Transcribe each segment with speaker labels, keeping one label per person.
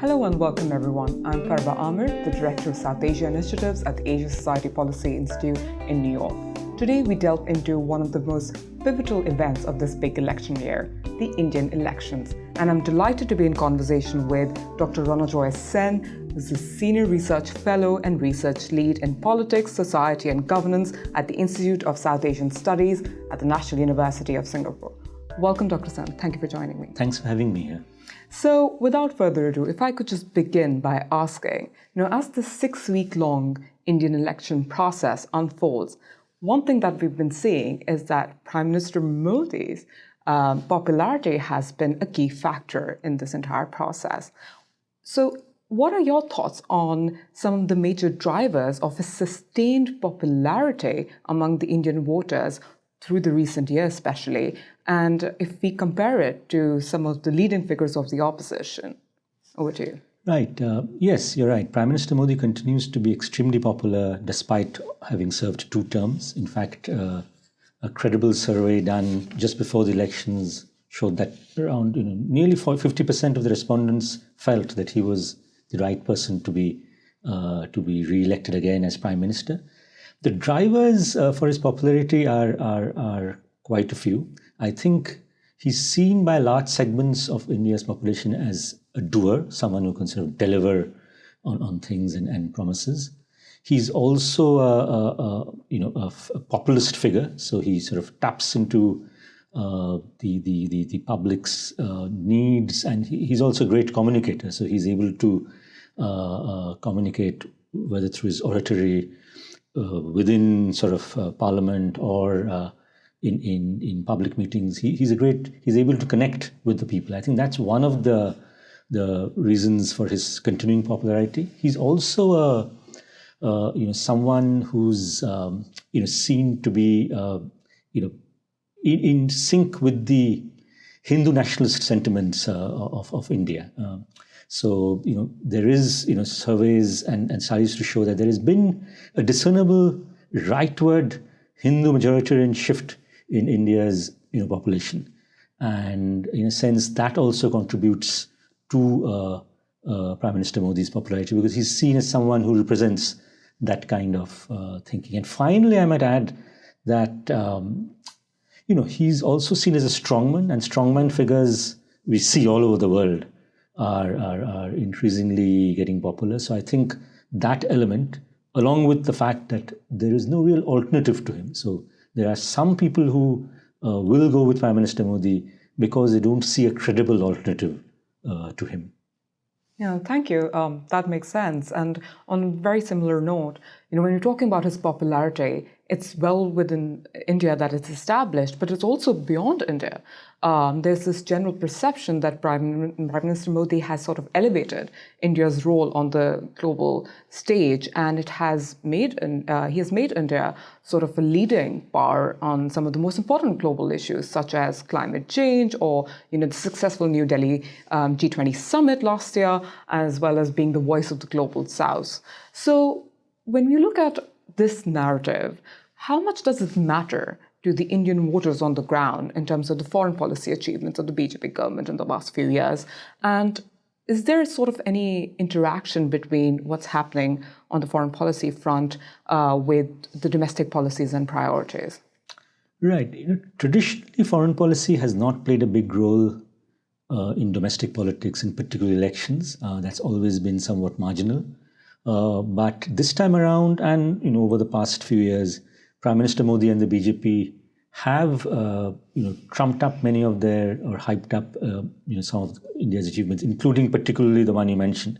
Speaker 1: Hello and welcome everyone. I'm Farwa Aamer, the Director of South Asia Initiatives at the Asia Society Policy Institute in New York. Today we delve into one of the most pivotal events of this big election year, the Indian elections. And I'm delighted to be in conversation with Dr. Ronojoy Sen, who's a Senior Research Fellow and Research Lead in Politics, Society and Governance at the Institute of South Asian Studies at the National University of Singapore. Welcome, Dr. Sen. Thank you for joining me.
Speaker 2: Thanks for having me here.
Speaker 1: So, without further ado, if I could just begin by asking, as the 6-week-long Indian election process unfolds, one thing that we've been seeing is that Prime Minister Modi's popularity has been a key factor in this entire process. So, what are your thoughts on some of the major drivers of his sustained popularity among the Indian voters through the recent years especially, and if we compare it to some of the leading figures of the opposition? Over to you.
Speaker 2: Right. Yes, you're right. Prime Minister Modi continues to be extremely popular despite having served 2 terms. In fact, a credible survey done just before the elections showed that around nearly 50% of the respondents felt that he was the right person to be re-elected again as Prime Minister. The drivers for his popularity are quite a few. I think he's seen by large segments of India's population as a doer, someone who can sort of deliver on things and promises. He's also a populist figure, so he sort of taps into the public's needs, and he's also a great communicator. So he's able to communicate whether through his oratory within sort of Parliament or in public meetings. He's able to connect with the people. I think that's one of the reasons for his continuing popularity. He's also someone who's seen to be in sync with the Hindu nationalist sentiments of India. So there is surveys and studies to show that there has been a discernible rightward Hindu majoritarian shift in India's population, and in a sense that also contributes to Prime Minister Modi's popularity, because he's seen as someone who represents that kind of thinking. And finally, I might add that he's also seen as a strongman, and strongman figures we see all over the world are increasingly getting popular. So I think that element, along with the fact that there is no real alternative to him. So there are some people who will go with Prime Minister Modi because they don't see a credible alternative to him.
Speaker 1: Yeah, thank you. That makes sense. And on a very similar note, when you're talking about his popularity, it's well within India that it's established, but it's also beyond India. There's this general perception that Prime Minister Modi has sort of elevated India's role on the global stage, and he has made India sort of a leading power on some of the most important global issues, such as climate change or the successful New Delhi G20 summit last year, as well as being the voice of the global South. So when we look at this narrative, how much does it matter to the Indian voters on the ground in terms of the foreign policy achievements of the BJP government in the last few years? And is there sort of any interaction between what's happening on the foreign policy front with the domestic policies and priorities?
Speaker 2: Right. Traditionally, foreign policy has not played a big role in domestic politics, in particular elections. That's always been somewhat marginal. But this time around, and over the past few years, Prime Minister Modi and the BJP have trumped up many of their, or hyped up some of India's achievements, including particularly the one you mentioned,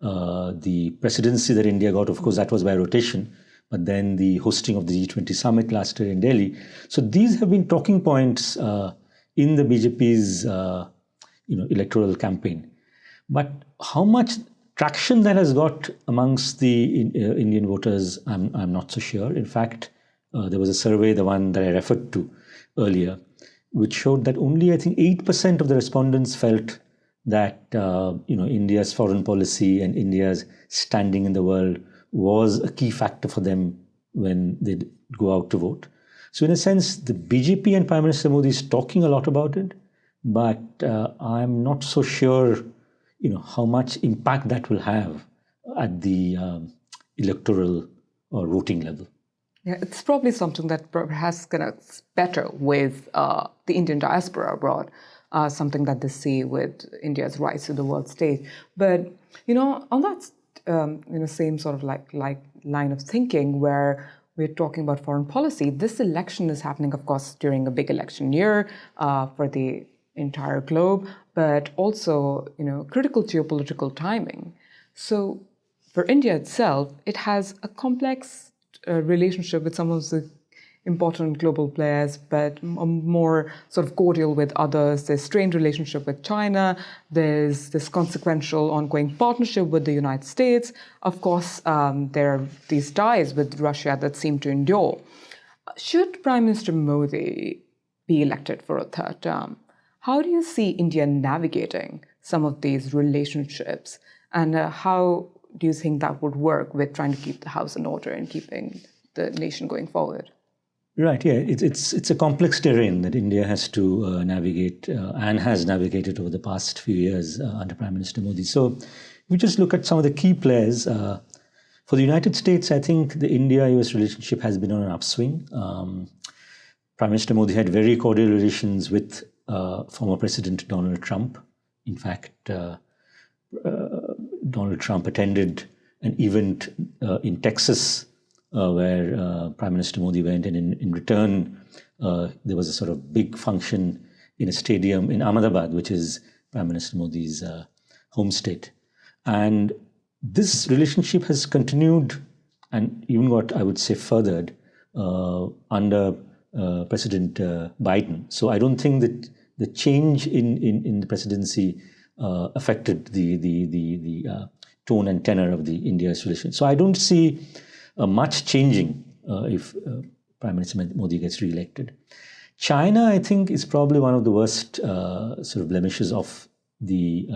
Speaker 2: the presidency that India got. Of course, that was by rotation, but then the hosting of the G20 summit last year in Delhi. So these have been talking points in the BJP's electoral campaign. But how much traction that has got amongst the Indian voters, I'm not so sure. In fact, there was a survey, the one that I referred to earlier, which showed that only, I think, 8% of the respondents felt that India's foreign policy and India's standing in the world was a key factor for them when they go out to vote. So in a sense, the BJP and Prime Minister Modi is talking a lot about it, but I'm not so sure how much impact that will have at the electoral or voting level.
Speaker 1: Yeah, it's probably something that perhaps connects better with the Indian diaspora abroad, something that they see with India's rise to the world stage. But on that same sort of like line of thinking, where we're talking about foreign policy, this election is happening, of course, during a big election year for the entire globe, but also critical geopolitical timing. So for India itself, it has a complex relationship with some of the important global players, but a more sort of cordial with others. There's strained relationship with China. There's this consequential ongoing partnership with the United States. Of course, there are these ties with Russia that seem to endure. Should Prime Minister Modi be elected for a third term, how do you see India navigating some of these relationships, and how do you think that would work with trying to keep the house in order and keeping the nation going forward?
Speaker 2: Right, yeah. It's a complex terrain that India has to navigate and has navigated over the past few years under Prime Minister Modi. So if we just look at some of the key players. For the United States, I think the India-US relationship has been on an upswing. Prime Minister Modi had very cordial relations with former President Donald Trump. In fact, Donald Trump attended an event in Texas where Prime Minister Modi went, and in return, there was a sort of big function in a stadium in Ahmedabad, which is Prime Minister Modi's home state. And this relationship has continued and even got, I would say, furthered under President Biden. So I don't think that the change in the presidency affected the tone and tenor of the India's relation. So I don't see much changing if Prime Minister Modi gets re-elected. China, I think, is probably one of the worst sort of blemishes of the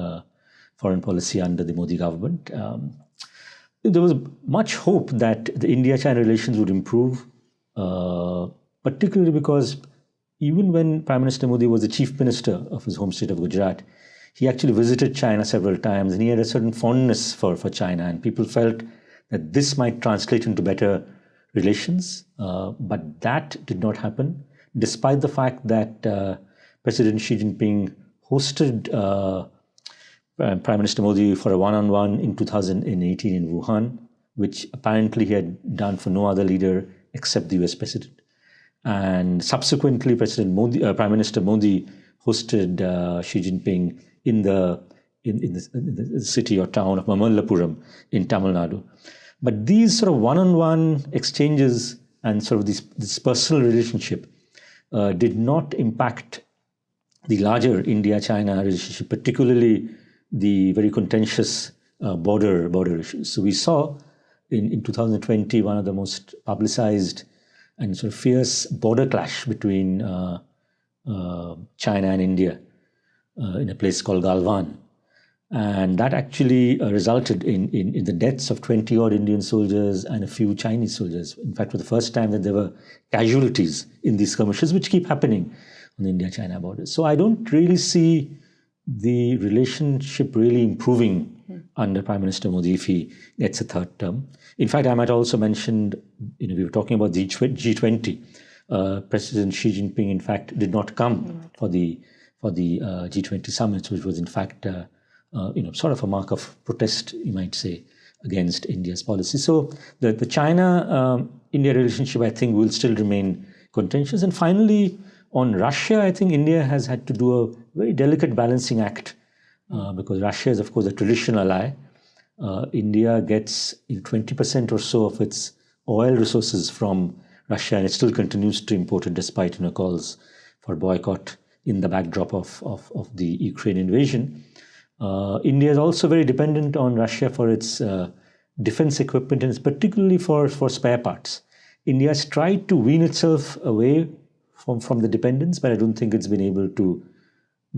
Speaker 2: foreign policy under the Modi government. There was much hope that the India-China relations would improve, particularly because even when Prime Minister Modi was the chief minister of his home state of Gujarat, he actually visited China several times, and he had a certain fondness for China, and people felt that this might translate into better relations. But that did not happen, despite the fact that President Xi Jinping hosted Prime Minister Modi for a one-on-one in 2018 in Wuhan, which apparently he had done for no other leader except the US President. And subsequently, Prime Minister Modi hosted Xi Jinping in the city or town of Mamallapuram in Tamil Nadu. But these sort of one-on-one exchanges and sort of this personal relationship did not impact the larger India-China relationship, particularly the very contentious border issues. So we saw in 2020 one of the most publicized and sort of fierce border clash between China and India in a place called Galwan. And that actually resulted in the deaths of 20-odd Indian soldiers and a few Chinese soldiers. In fact, for the first time that there were casualties in these skirmishes, which keep happening on the India-China border. So I don't really see the relationship really improving under Prime Minister Modi if he gets a third term. In fact, I might also mention, we were talking about the G20. President Xi Jinping, in fact, did not come for the G20 summits, which was in fact sort of a mark of protest, you might say, against India's policy. So the China-India relationship, I think, will still remain contentious. And finally, on Russia, I think India has had to do a very delicate balancing act because Russia is, of course, a traditional ally. India gets 20% or so of its oil resources from Russia, and it still continues to import it despite calls for boycott in the backdrop of the Ukraine invasion. India is also very dependent on Russia for its defense equipment, and particularly for spare parts. India has tried to wean itself away from the dependence, but I don't think it's been able to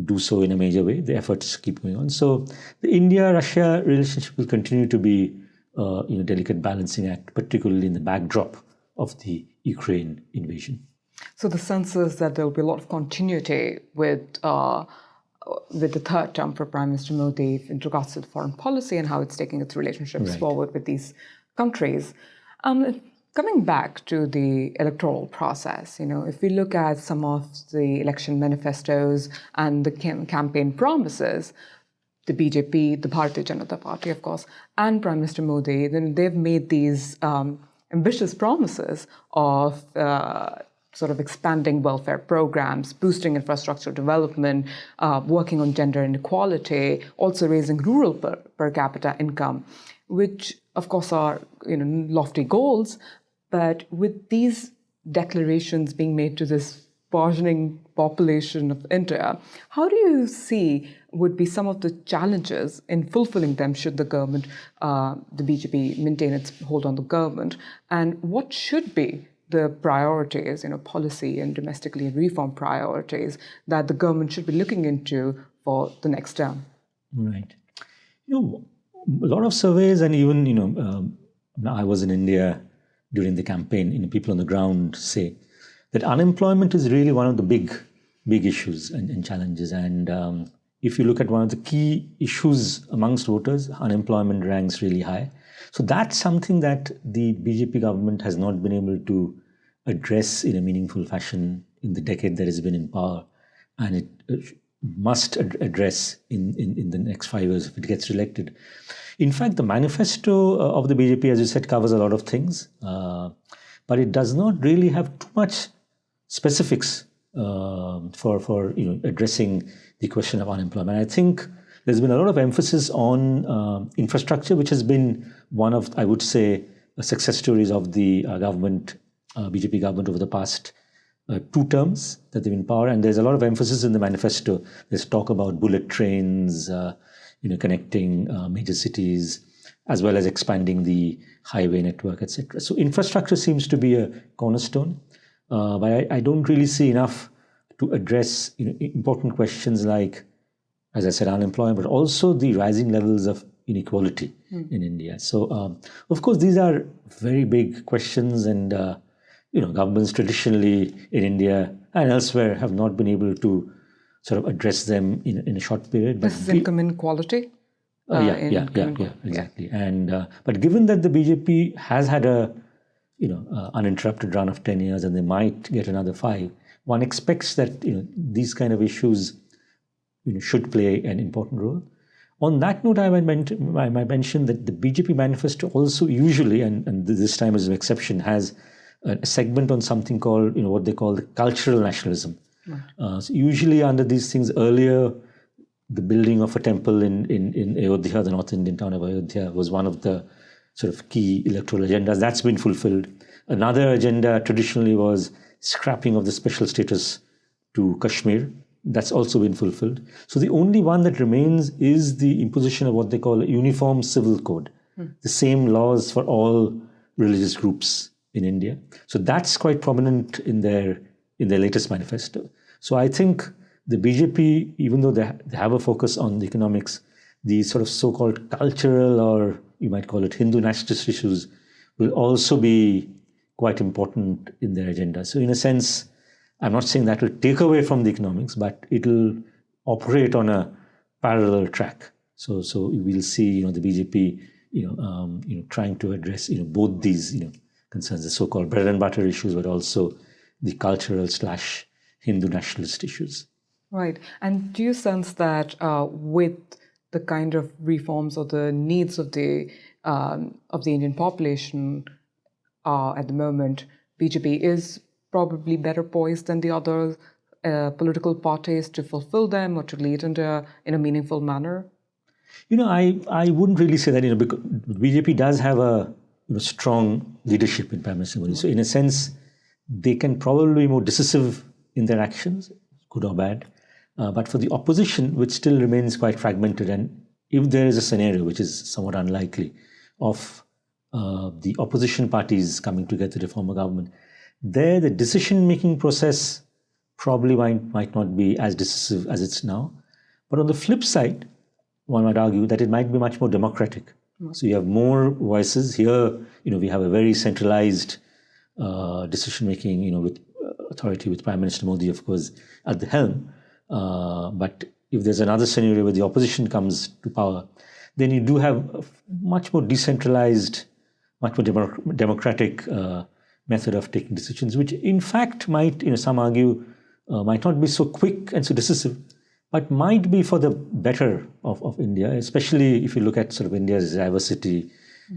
Speaker 2: do so in a major way. The efforts keep going on. So the India-Russia relationship will continue to be a delicate balancing act, particularly in the backdrop of the Ukraine invasion.
Speaker 1: So the sense is that there will be a lot of continuity with with the third term for Prime Minister Modi in regards to the foreign policy and how it's taking its relationships forward with these countries. Coming back to the electoral process, if we look at some of the election manifestos and the campaign promises, the BJP, the Bharatiya Janata Party, of course, and Prime Minister Modi, then they've made these ambitious promises of sort of expanding welfare programs, boosting infrastructure development, working on gender inequality, also raising rural per capita income, which, of course, are lofty goals. But with these declarations being made to this burgeoning population of India, how do you see would be some of the challenges in fulfilling them should the government, the BJP, maintain its hold on the government? And what should be the priorities, policy and domestically and reform priorities that the government should be looking into for the next term?
Speaker 2: Right. A lot of surveys, and even, I was in India during the campaign, people on the ground say that unemployment is really one of the big issues and challenges. And if you look at one of the key issues amongst voters, unemployment ranks really high. So that's something that the BJP government has not been able to address in a meaningful fashion in the decade that has been in power. And it must address in the next 5 years if it gets elected. In fact, the manifesto of the BJP, as you said, covers a lot of things, but it does not really have too much specifics for addressing the question of unemployment. I think there's been a lot of emphasis on infrastructure, which has been one of, I would say, success stories of the BJP government over the past 2 terms that they've been in power. And there's a lot of emphasis in the manifesto. There's talk about bullet trains, connecting major cities, as well as expanding the highway network, etc. So infrastructure seems to be a cornerstone, but I don't really see enough to address important questions like, as I said, unemployment, but also the rising levels of inequality in India. So, of course, these are very big questions, and governments traditionally in India and elsewhere have not been able to sort of address them in a short period.
Speaker 1: This is income inequality?
Speaker 2: Exactly. And but given that the BJP has had a uninterrupted run of 10 years and they might get another 5, one expects that these kind of issues should play an important role. On that note, I might mention that the BJP manifesto also usually, and this time is an exception, has a segment on something called what they call the cultural nationalism. Right. So usually under these things, earlier the building of a temple in Ayodhya, the North Indian town of Ayodhya, was one of the sort of key electoral agendas. That's been fulfilled. Another agenda traditionally was scrapping of the special status to Kashmir. That's also been fulfilled. So the only one that remains is the imposition of what they call a uniform civil code, the same laws for all religious groups in India. So that's quite prominent in their latest manifesto. So I think the BJP, even though they have a focus on the economics, the sort of so-called cultural, or you might call it Hindu nationalist issues, will also be quite important in their agenda. So in a sense, I'm not saying that will take away from the economics, but it will operate on a parallel track. So we'll see, the BJP, trying to address, both these, concerns, the so-called bread and butter issues, but also the cultural / Hindu nationalist issues.
Speaker 1: Right. And do you sense that with the kind of reforms or the needs of the Indian population at the moment, BJP is probably better poised than the other political parties to fulfill them or to lead India in a meaningful manner?
Speaker 2: I wouldn't really say that, because BJP does have a strong leadership in Prime Minister Modi. So in a sense, they can probably be more decisive in their actions, good or bad. But for the opposition, which still remains quite fragmented, and if there is a scenario, which is somewhat unlikely, of the opposition parties coming together to form a government, there the decision-making process probably might not be as decisive as it's now. But on the flip side, one might argue that it might be much more democratic. So you have more voices. Here, we have a very centralized decision-making, with authority, with Prime Minister Modi, of course, at the helm. But if there's another scenario where the opposition comes to power, then you do have a much more decentralized, much more democratic method of taking decisions, which in fact might, some argue, might not be so quick and so decisive, but might be for the better of India, especially if you look at sort of India's diversity,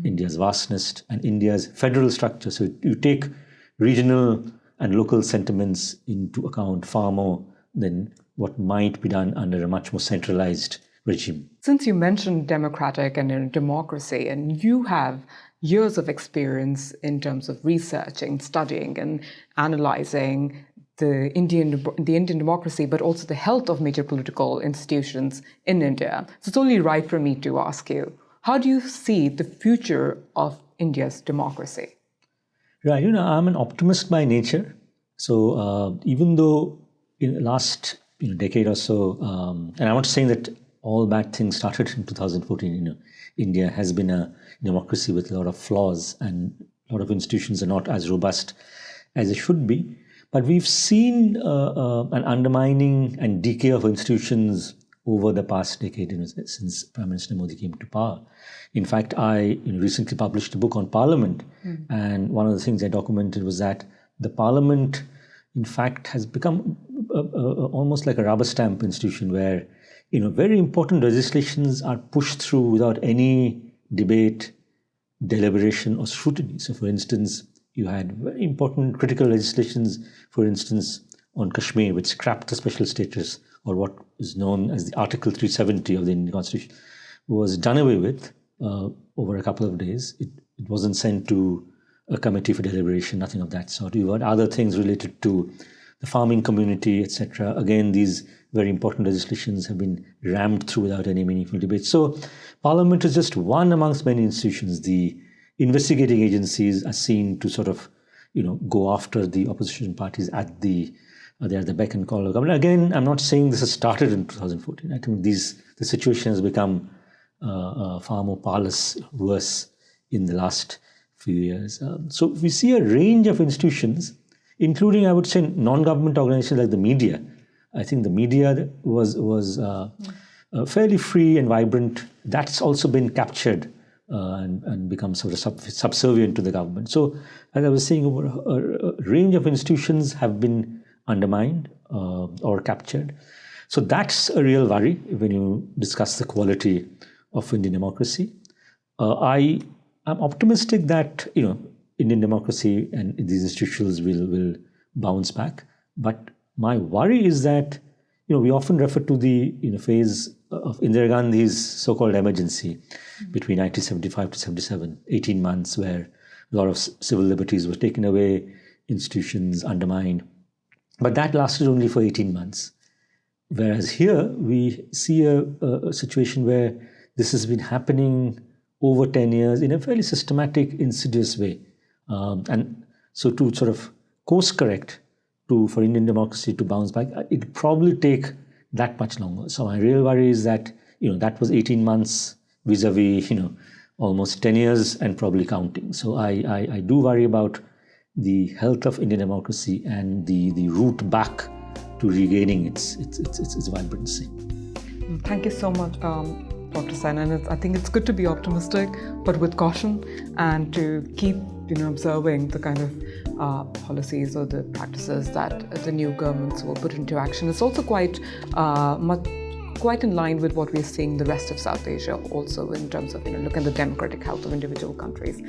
Speaker 2: India's vastness, and India's federal structure. So you take regional and local sentiments into account far more than what might be done under a much more centralized regime.
Speaker 1: Since you mentioned democratic and democracy, and you have years of experience in terms of researching, studying, and analyzing the Indian democracy, but also the health of major political institutions in India, so it's only right for me to ask you, how do you see the future of India's democracy?
Speaker 2: Right, I'm an optimist by nature. So even though in the last decade or so, and I'm not saying that all bad things started in 2014. India has been a democracy with a lot of flaws, and a lot of institutions are not as robust as they should be. But we've seen an undermining and decay of institutions over the past decade, since Prime Minister Modi came to power. In fact, I recently published a book on Parliament, and one of the things I documented was that the Parliament, in fact, has become almost like a rubber stamp institution where very important legislations are pushed through without any debate, deliberation, or scrutiny. So, for instance, you had very important critical legislations, for instance, on Kashmir, which scrapped the special status, or what is known as the Article 370 of the Indian Constitution, was done away with over a couple of days. It wasn't sent to a committee for deliberation, nothing of that sort. You had other things related to the farming community, etc. Again, these very important legislations have been rammed through without any meaningful debate. So Parliament is just one amongst many institutions. The investigating agencies are seen to sort of, go after the opposition parties at the beck and call of government. Again, I'm not saying this has started in 2014. I think the situation has become far more parlous, worse in the last few years. So we see a range of institutions, including, I would say, non-government organizations like the media. I think the media was fairly free and vibrant. That's also been captured and become sort of subservient to the government. So, as I was saying, a range of institutions have been undermined or captured. So that's a real worry when you discuss the quality of Indian democracy. I'm optimistic that Indian democracy and these institutions will bounce back. But my worry is that we often refer to the phase of Indira Gandhi's so-called emergency between 1975 to 77, 18 months, where a lot of civil liberties were taken away, institutions undermined. But that lasted only for 18 months. Whereas here we see a situation where this has been happening over 10 years in a fairly systematic, insidious way. And so to sort of course correct for Indian democracy to bounce back, it'll probably take that much longer. So my real worry is that, that was 18 months vis-a-vis, almost 10 years and probably counting. So I do worry about the health of Indian democracy and the route back to regaining its vibrancy.
Speaker 1: Thank you so much, Dr. Sen. And I think it's good to be optimistic, but with caution, and to keep observing the kind of policies or the practices that the new governments will put into action. It's also quite in line with what we're seeing the rest of South Asia also, in terms of look at the democratic health of individual countries.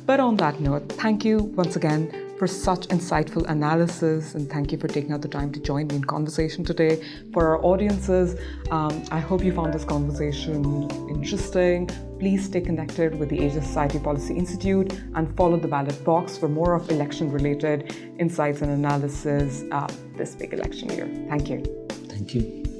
Speaker 1: But on that note, thank you once again for such insightful analysis, and thank you for taking out the time to join me in conversation today. For our audiences, I hope you found this conversation interesting. Please stay connected with the Asia Society Policy Institute and follow the ballot box for more of election-related insights and analysis this big election year. Thank you.
Speaker 2: Thank you.